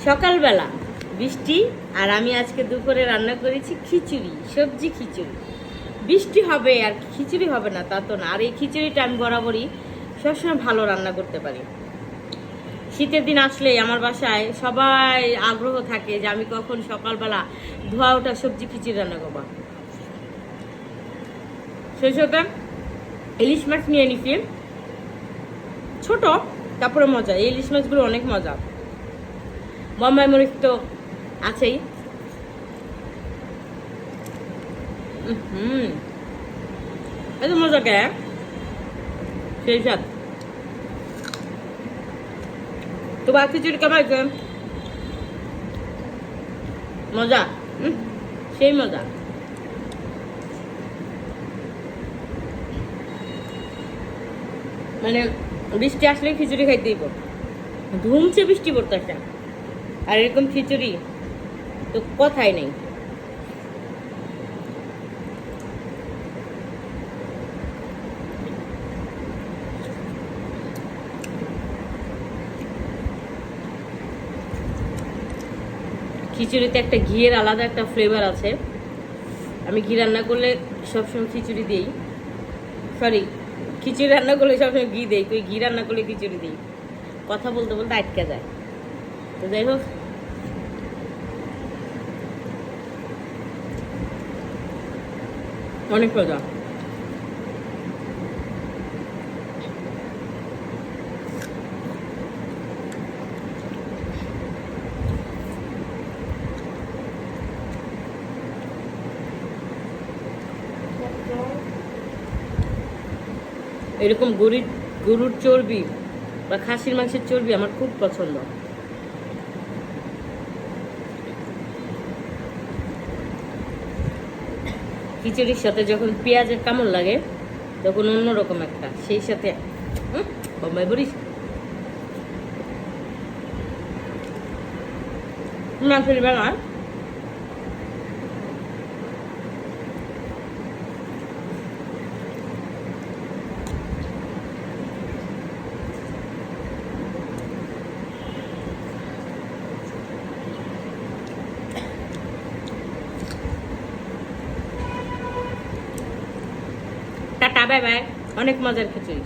সকালবেলা বৃষ্টি, আর আমি আজকে দুপুরে রান্না করেছি খিচুড়ি, সবজি খিচুড়ি। বৃষ্টি হবে আর খিচুড়ি হবে না তা তো না। আর এই খিচুড়িটা আমি বরাবরই সবসময় ভালো রান্না করতে পারি। শীতের দিন আসলে আমার বাসায় সবাই আগ্রহ থাকে যে আমি কখন সকালবেলা ধোয়া ওঠা সবজি খিচুড়ি রান্না করবো। সেই সাথে ইলিশ মাছ নিয়ে নিছি, ছোট তারপরে মজা। এই ইলিশ মাছগুলো অনেক মজা। বোম্বাই মরিচ তো আছেই। এত মজা কে সেই সাথে তো বাকি খিচুড়ি কেমন আছে? মজা, সেই মজা। মানে বৃষ্টি আসলে খিচুড়ি খাইতে দিব। ধুমছে বৃষ্টি পড়তেছে, আর এরকম খিচুড়ি তো কথাই নেই। খিচুড়িতে একটা ঘিয়ের আলাদা একটা ফ্লেভার আছে। আমি ঘি রান্না করলে সবসময় খিচুড়ি দিই, সরি খিচুড়ি রান্না করলে সবসময় ঘি দেই, তুই ঘি রান্না করলে খিচুড়ি দিই। কথা বলতে বলতে আটকে যায়। তো যাই হোক, অনেক মজা। এরকম গরুর চর্বি বা খাসির মাংসের চর্বি আমার খুব পছন্দ। খিচুড়ির সাথে যখন পেঁয়াজের কামড় লাগে তখন অন্যরকম একটা, সেই সাথে বোম্বাই মরিচ, মাংসের বেলা টাটা বাই বাই। অনেক মজার খিচুড়ি।